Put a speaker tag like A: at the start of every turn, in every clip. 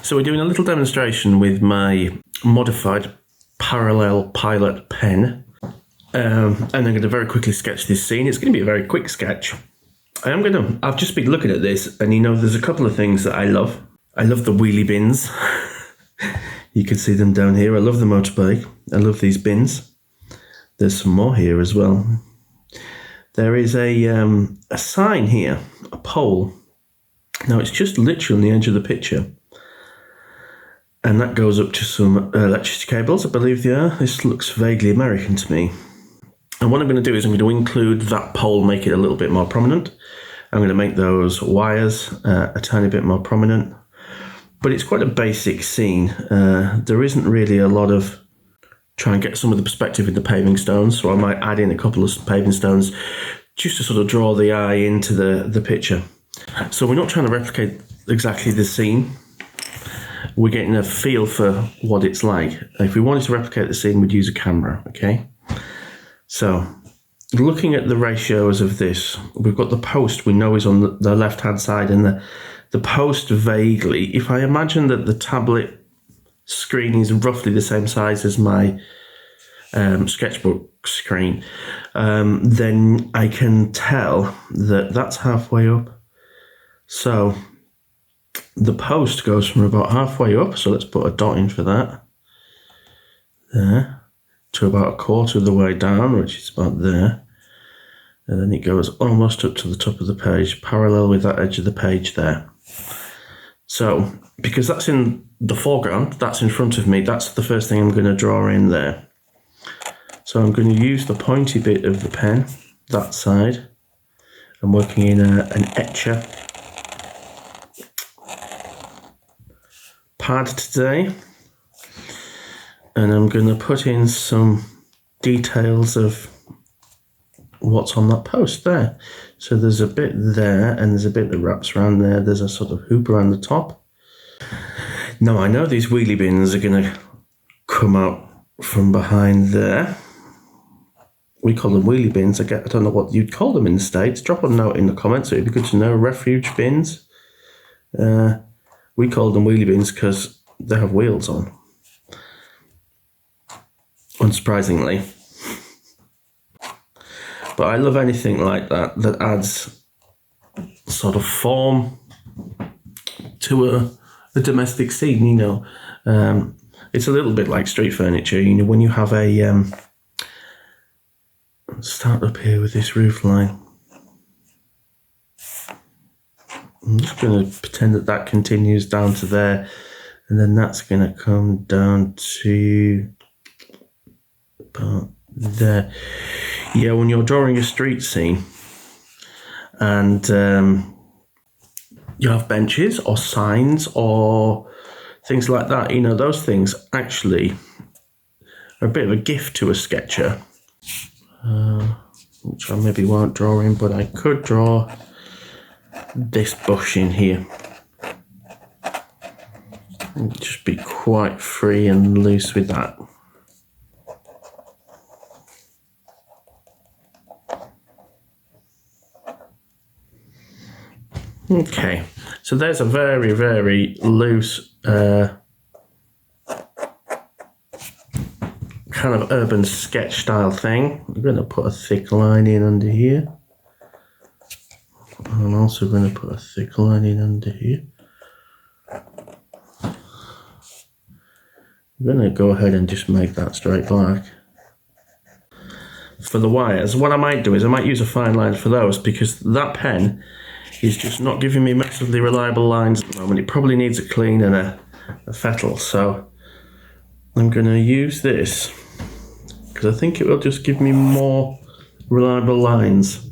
A: So we're doing a little demonstration with my modified parallel pilot pen, and I'm going to very quickly sketch this scene. It's going to be a very quick sketch. I've just been looking at this, and there's a couple of things that I love. I love the wheelie bins. You can see them down here. I love the motorbike. I love these bins. There's some more here as well. There is a sign here, a pole. Now it's just literally on the edge of the picture. And that goes up to some electricity cables, I believe they are. This looks vaguely American to me. And what I'm going to do is I'm going to include that pole, make it a little bit more prominent. I'm going to make those wires a tiny bit more prominent. But it's quite a basic scene. There isn't really a lot of try and get some of the perspective in the paving stones. So I might add in a couple of paving stones just to sort of draw the eye into the picture. So we're not trying to replicate exactly the scene. We're getting a feel for what it's like. If we wanted to replicate the scene, we'd use a camera, okay? So, looking at the ratios of this, we've got the post we know is on the left-hand side, and the post vaguely, if I imagine that the tablet screen is roughly the same size as my sketchbook screen, then I can tell that that's halfway up. So, the post goes from about halfway up, so let's put a dot in for that, there, to about a quarter of the way down, which is about there, and then it goes almost up to the top of the page, parallel with that edge of the page there. So, because that's in the foreground, that's in front of me, that's the first thing I'm going to draw in there. So I'm going to use the pointy bit of the pen, that side. I'm working in an etcher pad today, and I'm going to put in some details of what's on that post there. So there's a bit there, and there's a bit that wraps around there. There's a sort of hoop around the top. Now I know these wheelie bins are going to come out from behind there. We call them wheelie bins. I don't know what you'd call them in the States. Drop a note in the comments. It'd be good to know. Refuge bins. We call them wheelie bins because they have wheels on. Unsurprisingly. But I love anything like that adds sort of form to a domestic scene, It's a little bit like street furniture, when you have a... start up here with this roof line. I'm just going to pretend that continues down to there, and then that's going to come down to about there. Yeah, when you're drawing a street scene and you have benches or signs or things like that, those things actually are a bit of a gift to a sketcher, which I maybe won't draw in, but I could draw this bush in here. And just be quite free and loose with that. Okay, so there's a very, very loose kind of urban sketch style thing. I'm going to put a thick line in under here. I'm also going to put a thick line in under here. I'm going to go ahead and just make that straight black. For the wires, what I might do is I might use a fine line for those, because that pen is just not giving me massively reliable lines at the moment. It probably needs a clean and a fettle, so I'm going to use this because I think it will just give me more reliable lines.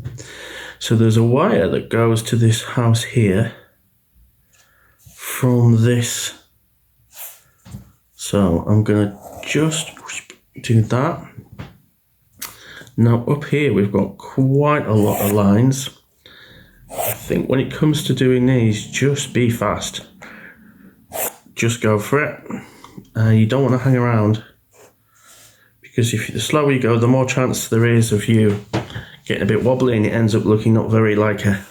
A: So there's a wire that goes to this house here from this. So I'm going to just do that. Now up here we've got quite a lot of lines. I think when it comes to doing these, just be fast. Just go for it. You don't want to hang around, because the slower you go, the more chance there is of you getting a bit wobbly and it ends up looking not very like a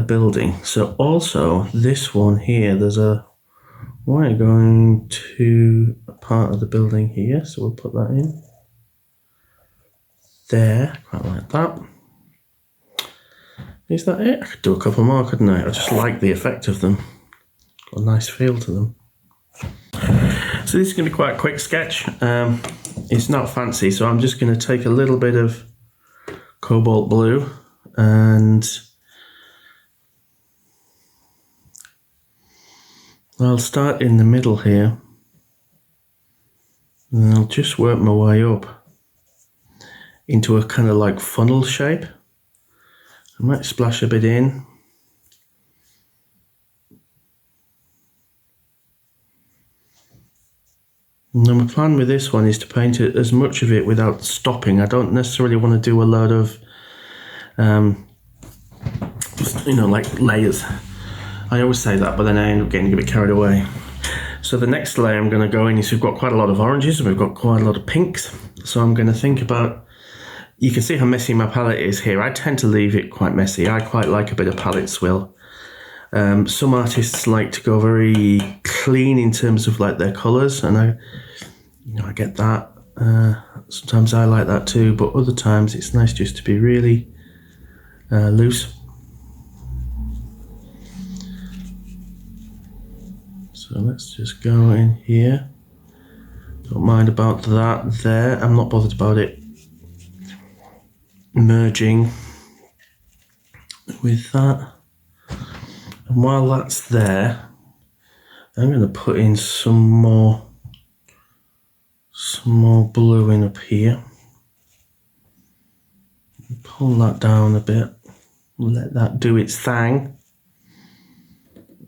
A: building. So also this one here, there's a We're going to a part of the building here, so we'll put that in. There, quite like that. Is that it? I could do a couple more, couldn't I? I just like the effect of them. Got a nice feel to them. So this is going to be quite a quick sketch. It's not fancy, so I'm just going to take a little bit of cobalt blue and I'll start in the middle here and I'll just work my way up into a kind of like funnel shape. I might splash a bit in. And then my plan with this one is to paint it as much of it without stopping. I don't necessarily want to do a load of, like layers. I always say that, but then I end up getting a bit carried away. So the next layer I'm going to go in is we've got quite a lot of oranges and we've got quite a lot of pinks. So I'm going to think about, you can see how messy my palette is here. I tend to leave it quite messy. I quite like a bit of palette swill. Some artists like to go very clean in terms of like their colours, and I get that. Sometimes I like that too, but other times it's nice just to be really loose. So let's just go in here. Don't mind about that there. I'm not bothered about it merging with that. And while that's there, I'm going to put in some more blue in up here. Pull that down a bit. Let that do its thing.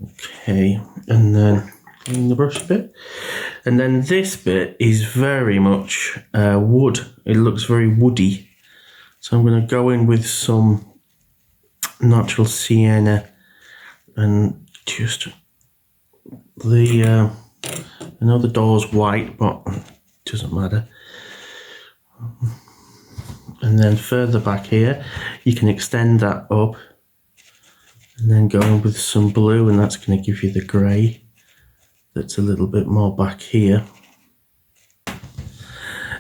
A: Okay, and then in the brush a bit. And then this bit is very much wood. It looks very woody. So I'm going to go in with some natural sienna and just I know the door's white, but it doesn't matter. And then further back here, you can extend that up and then go in with some blue, and that's going to give you the grey that's a little bit more back here.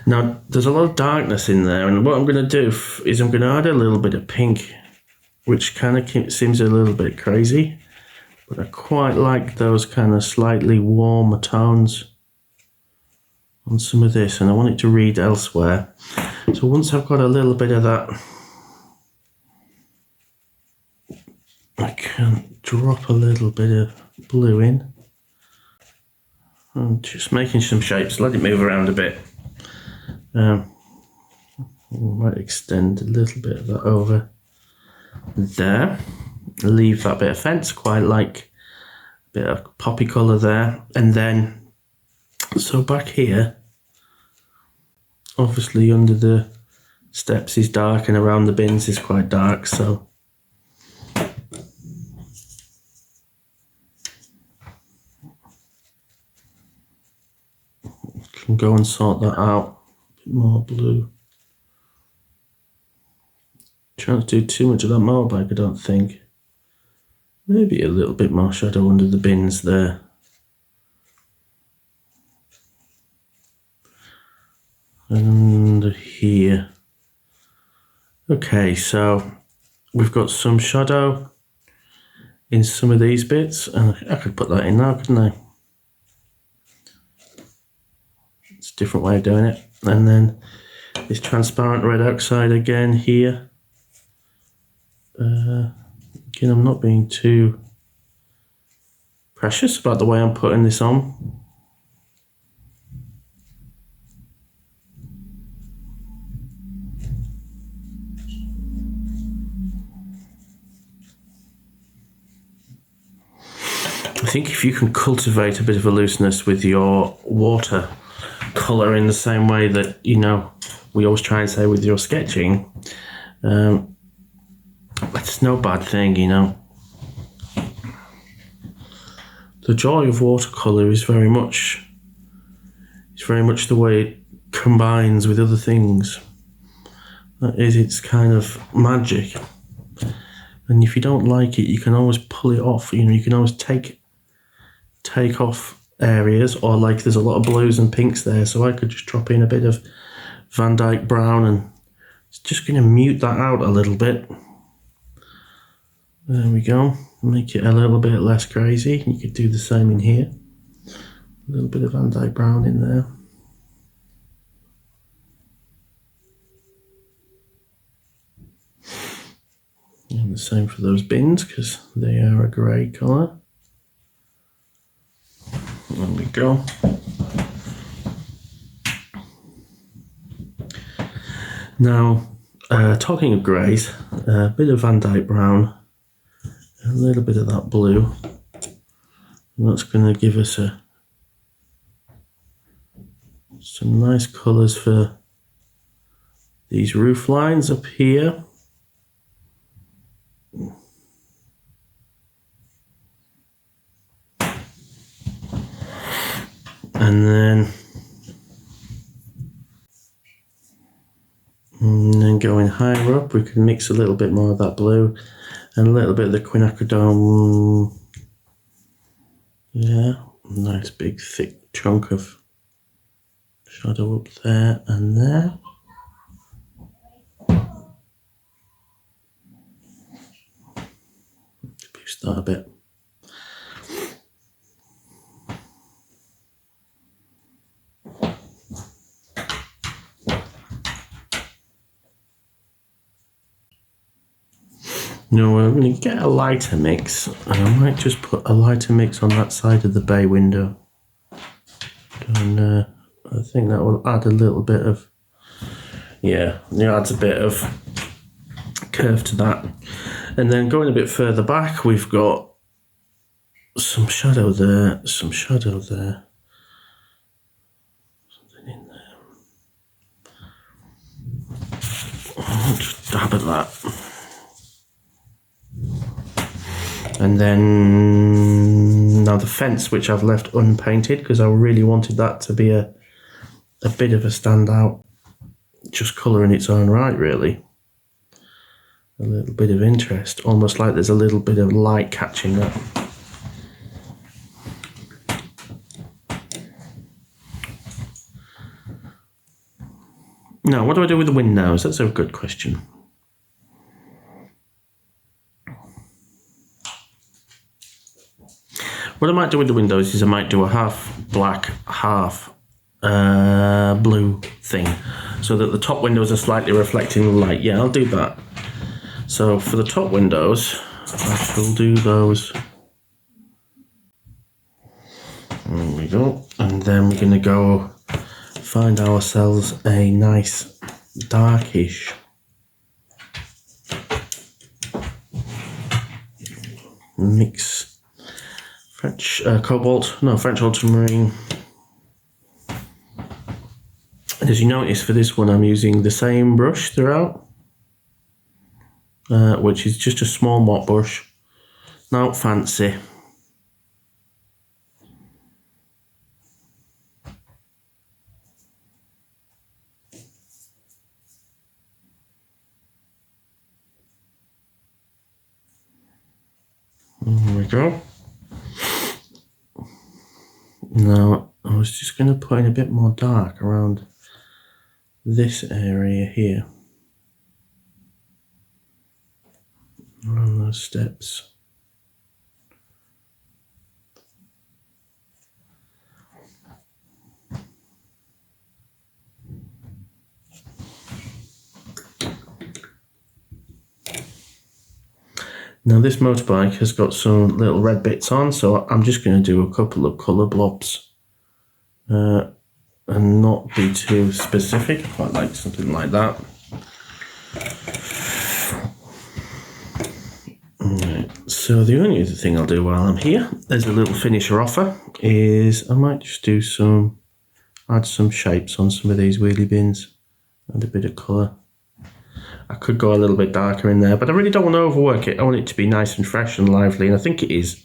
A: Now, there's a lot of darkness in there, and what I'm going to do is I'm going to add a little bit of pink, which kind of seems a little bit crazy, but I quite like those kind of slightly warmer tones on some of this, and I want it to read elsewhere. So once I've got a little bit of that, I can drop a little bit of blue in. And just making some shapes, let it move around a bit. Might extend a little bit of that over there. Leave that bit of fence, quite like a bit of poppy colour there. And then, so back here, obviously under the steps is dark and around the bins is quite dark, so can go and sort that out. A bit more blue. Trying to do too much of that motorbike, I don't think. Maybe a little bit more shadow under the bins there. And here. Okay, so we've got some shadow in some of these bits, and I could put that in now, couldn't I? It's a different way of doing it. And then this transparent red oxide again here. Again, I'm not being too precious about the way I'm putting this on. I think if you can cultivate a bit of a looseness with your watercolour in the same way that, we always try and say with your sketching, it's no bad thing, The joy of watercolour is very much the way it combines with other things. That is, it's kind of magic. And if you don't like it, you can always pull it off. You can always take off areas, or like there's a lot of blues and pinks there, so I could just drop in a bit of Van Dyck brown, and it's just going to mute that out a little bit. There we go, make it a little bit less crazy. You could do the same in here, a little bit of Van Dyck brown in there. And the same for those bins, because they are a grey colour. There we go. Now, talking of greys, a bit of Van Dyck brown, a little bit of that blue, and that's going to give us some nice colours for these roof lines up here. And then going higher up, we can mix a little bit more of that blue and a little bit of the quinacridone. Yeah, nice big thick chunk of shadow up there and there. Boost that a bit. Now we're going to get a lighter mix, and I might just put a lighter mix on that side of the bay window. And I think that will add a little bit of, yeah, it adds a bit of curve to that. And then going a bit further back, we've got some shadow there, some shadow there. Something in there. I'll just dab at that. And then now the fence, which I've left unpainted because I really wanted that to be a bit of a standout, just colour in its own right, really. A little bit of interest, almost like there's a little bit of light catching that. Now, what do I do with the windows? That's a good question. What I might do with the windows is I might do a half black, half blue thing, so that the top windows are slightly reflecting the light. Yeah, I'll do that. So for the top windows, I shall do those. There we go. And then we're going to go find ourselves a nice darkish mix. French French ultramarine. And as you notice, for this one I'm using the same brush throughout, which is just a small mop brush, not fancy. There we go. Now, I was just going to put in a bit more dark around this area here, around those steps. Now this motorbike has got some little red bits on, so I'm just going to do a couple of colour blobs and not be too specific. I quite like something like that. Right. So the only other thing I'll do while I'm here, there's a little finisher offer, is I might just do add some shapes on some of these wheelie bins, add a bit of colour. I could go a little bit darker in there, but I really don't want to overwork it. I want it to be nice and fresh and lively, and I think it is.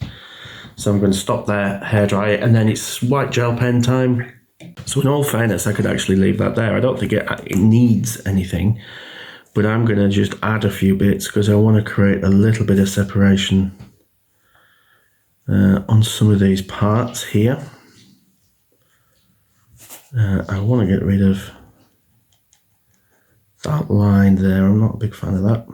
A: So I'm going to stop there, hairdry it, and then it's white gel pen time. So in all fairness, I could actually leave that there. I don't think it needs anything, but I'm going to just add a few bits because I want to create a little bit of separation on some of these parts here. I want to get rid of that line there. I'm not a big fan of that.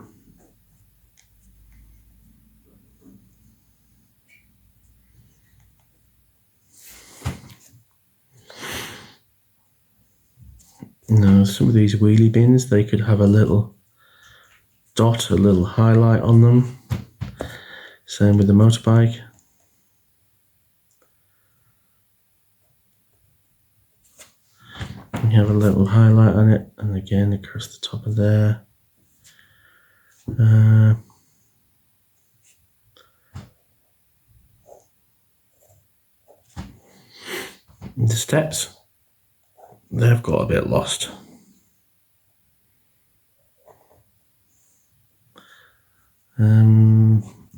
A: Now, some of these wheelie bins, they could have a little dot, a little highlight on them. Same with the motorbike. You have a little highlight on it, and again across the top of there. The steps, they've got a bit lost.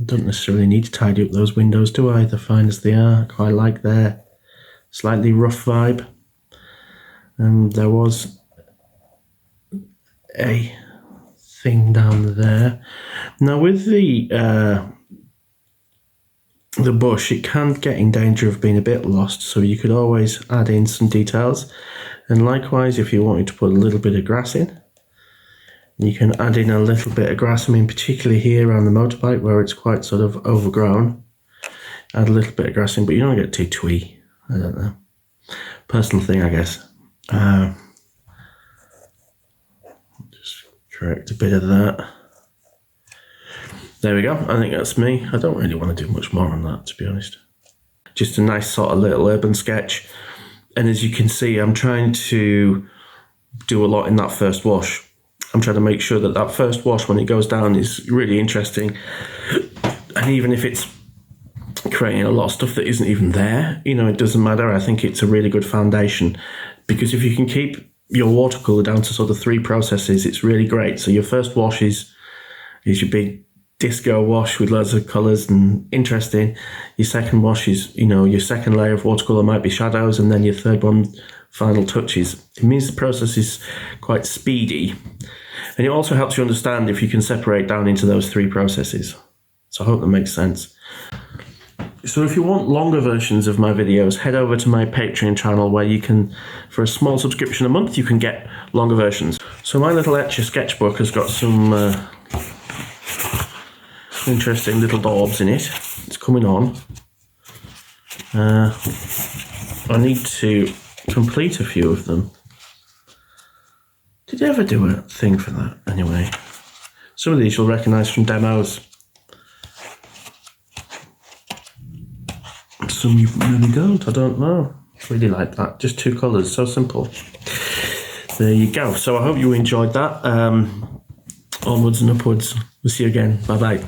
A: Don't necessarily need to tidy up those windows, do I? They're fine as they are. I quite like their slightly rough vibe. There was a thing down there. Now with the bush, it can get in danger of being a bit lost, so you could always add in some details. And likewise, if you wanted to put a little bit of grass in, you can add in a little bit of grass. I mean, particularly here around the motorbike where it's quite sort of overgrown, add a little bit of grass in, but you don't get too twee. I don't know. Personal thing, I guess. Just correct a bit of that. There we go. I think that's me. I don't really want to do much more on that, to be honest. Just a nice sort of little urban sketch. And as you can see, I'm trying to do a lot in that first wash. I'm trying to make sure that that first wash, when it goes down, is really interesting. And even if it's creating a lot of stuff that isn't even there, you know, it doesn't matter. I think it's a really good foundation, because if you can keep your watercolour down to sort of 3 processes, it's really great. So your first wash is your big disco wash with loads of colours and interesting. Your second wash is, you know, your second layer of watercolour might be shadows, and then your third one, final touches. It means the process is quite speedy. And it also helps you understand if you can separate down into those 3 processes. So I hope that makes sense. So if you want longer versions of my videos, head over to my Patreon channel, where you can, for a small subscription a month, you can get longer versions. So my little etcher sketchbook has got some interesting little daubs in it. It's coming on. I need to complete a few of them. Did you ever do a thing for that? Anyway, some of these you'll recognise from demos. Some you maybe don't, I don't know. Really like that. Just 2 colours, so simple. There you go. So I hope you enjoyed that. Onwards and upwards. We'll see you again. Bye bye.